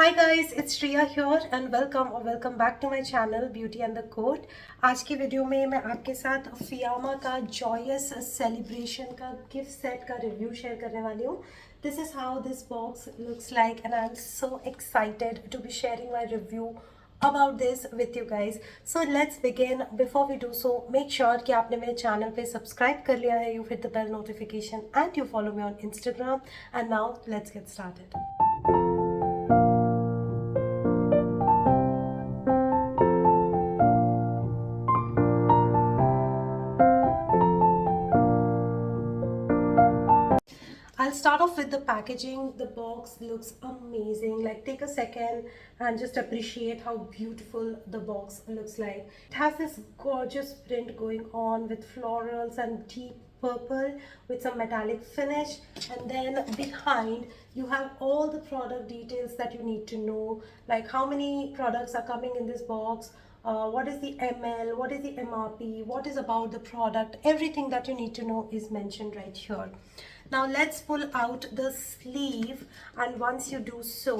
Hi guys, it's Shriya here and welcome back to my channel Beauty and the Court। आज की video में मैं आपके साथ फियामा का जॉयस सेलिब्रेशन का गिफ्ट सेट का रिव्यू शेयर करने वाली हूँ। This is how this box looks like and I'm so excited to be sharing my review about this with you guys. So let's begin. Before we do so, make sure कि आपने मेरे channel पे subscribe कर लिया है, you hit the bell notification and you follow me on Instagram. And now let's get started. I'll start off with the packaging. The box looks amazing. Like, take a second and just appreciate how beautiful the box looks like. It has this gorgeous print going on with florals and deep purple with some metallic finish, and then behind you have all the product details that you need to know, like how many products are coming in this box, what is the ml, what is the mrp, what is about the product. Everything that you need to know is mentioned right here. Now let's pull out the sleeve, and once you do so,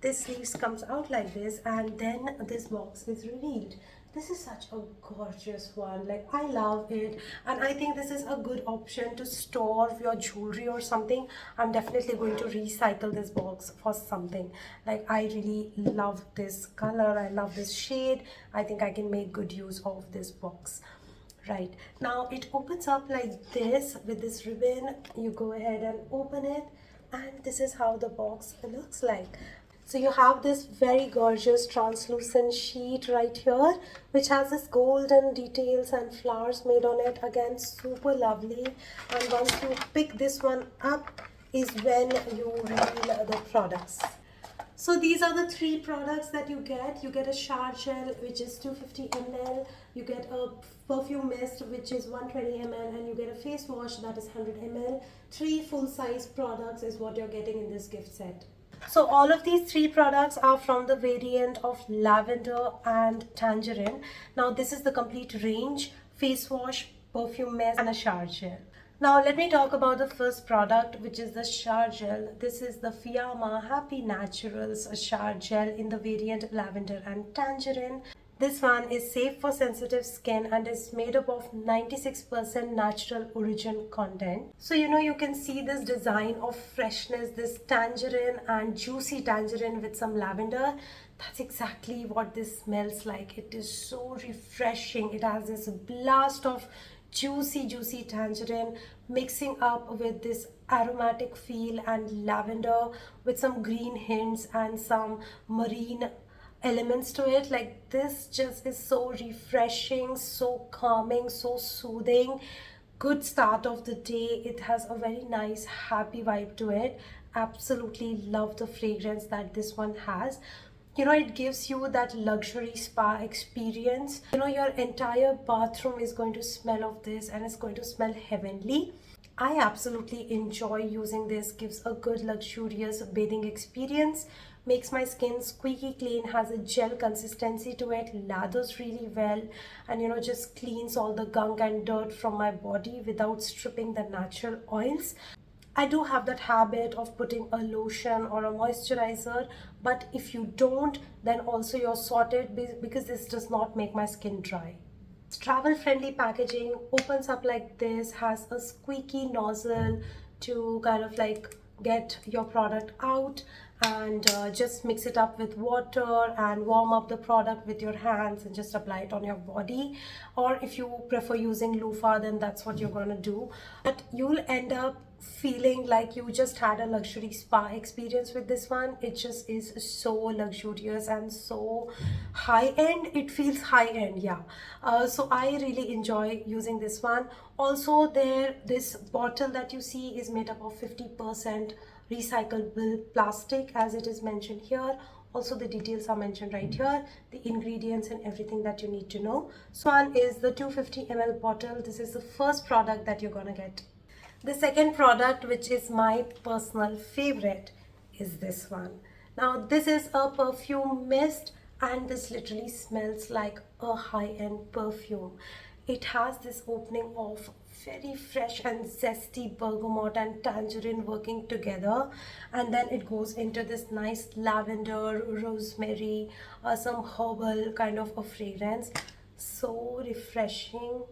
this sleeve comes out like this, and then this box is revealed. This is such a gorgeous one. Like, I love it, and I think this is a good option to store your jewelry or something. I'm definitely going to recycle this box for something. Like, I really love this color, I love this shade. I think I can make good use of this box. Right, now it opens up like this with this ribbon. You go ahead and open it, and this is how the box looks like. So you have this very gorgeous translucent sheet right here, which has this golden details and flowers made on it. Again, super lovely. And once you pick this one up is when you reveal the products. So these are the three products that you get. You get a shower gel, which is 250 ml. You get a perfume mist, which is 120 ml, and you get a face wash that is 100 ml. Three full-size products is what you're getting in this gift set. So all of these three products are from the variant of lavender and tangerine. Now this is the complete range: face wash, perfume mist, and a shower gel. Now let me talk about the first product, which is the shower gel. This is the Fiamma Happy Naturals shower gel in the variant lavender and tangerine. This one is safe for sensitive skin and is made up of 96% natural origin content. So you can see this design of freshness, this tangerine and juicy tangerine with some lavender. That's exactly what this smells like. It is so refreshing. It has this blast of juicy tangerine mixing up with this aromatic feel and lavender with some green hints and some marine elements to it. Like, this just is so refreshing, so calming, so soothing. Good start of the day. It has a very nice happy vibe to it. Absolutely love the fragrance that this one has. It gives you that luxury spa experience. Your entire bathroom is going to smell of this and it's going to smell heavenly. I absolutely enjoy using this. Gives a good luxurious bathing experience, makes my skin squeaky clean, has a gel consistency to it, lathers really well, and just cleans all the gunk and dirt from my body without stripping the natural oils. I do have that habit of putting a lotion or a moisturizer, but if you don't, then also you're sorted, because this does not make my skin dry. Travel friendly packaging, opens up like this, has a squeaky nozzle to kind of like get your product out, and just mix it up with water and warm up the product with your hands and just apply it on your body. Or if you prefer using loofah, then that's what you're gonna do. But you'll end up feeling like you just had a luxury spa experience with this one. It just is so luxurious and so high-end. It feels high-end, yeah. So I really enjoy using this one. Also, this bottle that you see is made up of 50% recyclable plastic, as it is mentioned here. Also, the details are mentioned right here, the ingredients and everything that you need to know. So one is the 250 ml bottle. This is the first product that you're gonna get. The second product, which is my personal favorite, is this one. Now this is a perfume mist, and this literally smells like a high-end perfume. It has this opening of very fresh and zesty bergamot and tangerine working together, and then it goes into this nice lavender, rosemary, some herbal kind of a fragrance. So refreshing,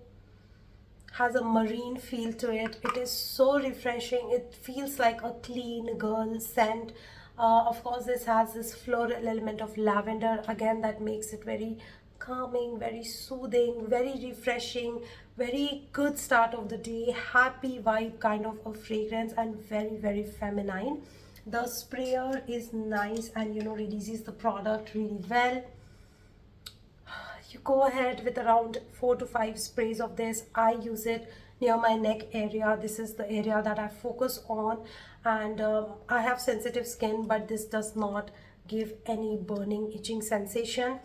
has a marine feel to it. It is so refreshing. It feels like a clean girl scent. Of course, this has this floral element of lavender again that makes it very calming, very soothing, very refreshing, very good start of the day, happy vibe kind of a fragrance, and very feminine. The sprayer is nice and releases the product really well. You go ahead with around 4 to 5 sprays of this. I use it near my neck area. This is the area that I focus on, and I have sensitive skin, but this does not give any burning, itching sensation.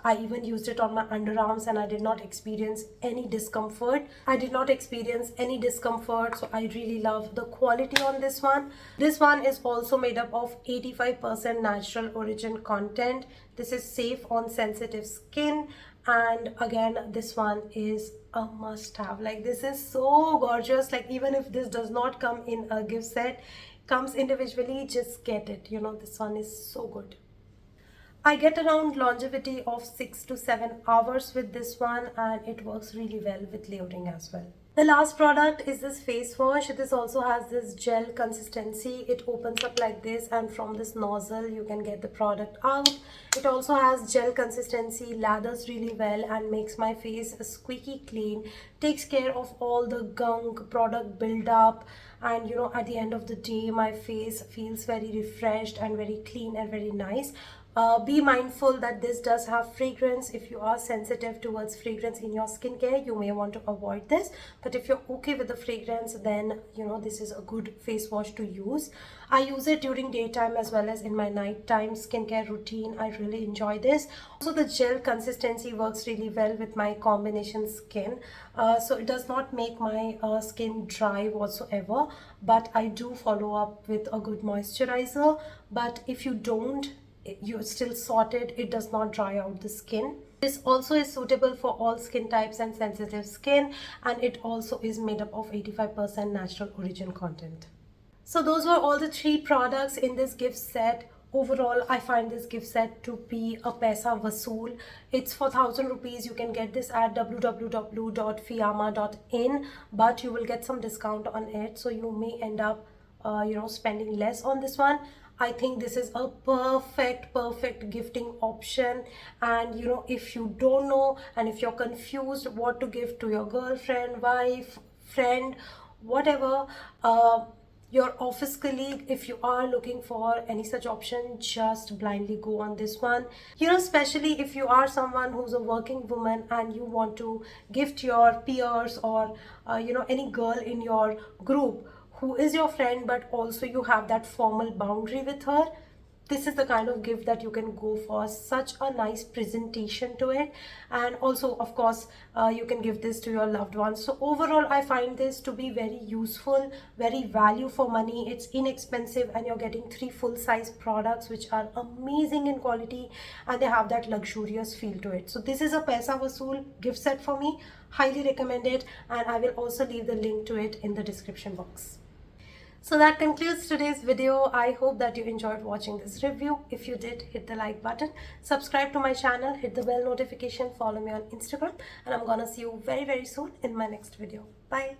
I even used it on my underarms and I did not experience any discomfort. So I really love the quality on this one. This one is also made up of 85% natural origin content. This is safe on sensitive skin, and again, this one is a must have. Like, this is so gorgeous. Like, even if this does not come in a gift set, comes individually, just get it. This one is so good. I get around longevity of 6 to 7 hours with this one, and it works really well with layering as well. The last product is this face wash. This also has this gel consistency. It opens up like this, and from this nozzle you can get the product out. It also has gel consistency, lathers really well and makes my face squeaky clean, takes care of all the gunk, product buildup, and at the end of the day my face feels very refreshed and very clean and very nice. Be mindful that this does have fragrance. If you are sensitive towards fragrance in your skincare, you may want to avoid this, but if you're okay with the fragrance, then this is a good face wash to use. I use it during daytime as well as in my nighttime skincare routine. I really enjoy this. Also, the gel consistency works really well with my combination skin, so it does not make my skin dry whatsoever, but I do follow up with a good moisturizer. But if you don't, you're still sorted, it does not dry out the skin. This also is suitable for all skin types and sensitive skin, and it also is made up of 85% natural origin content. So those were all the 3 products in this gift set. Overall, I find this gift set to be a paisa vasool. It's for 1,000 rupees. You can get this at www.fiyama.in, but you will get some discount on it, so you may end up spending less on this one. I think this is a perfect gifting option. And if you don't know and if you're confused what to give to your girlfriend, wife, friend, whatever, your office colleague, if you are looking for any such option, just blindly go on this one. Especially if you are someone who's a working woman and you want to gift your peers or any girl in your group who is your friend, but also you have that formal boundary with her, this is the kind of gift that you can go for. Such a nice presentation to it, and also of course you can give this to your loved ones. So overall, I find this to be very useful, very value for money. It's inexpensive and you're getting 3 full-size products which are amazing in quality, and they have that luxurious feel to it. So this is a paisa vasool gift set for me. Highly recommend it, and I will also leave the link to it in the description box. So that concludes today's video. I hope that you enjoyed watching this review. If you did, hit the like button, subscribe to my channel, hit the bell notification, follow me on Instagram, and I'm gonna see you very soon in my next video. Bye.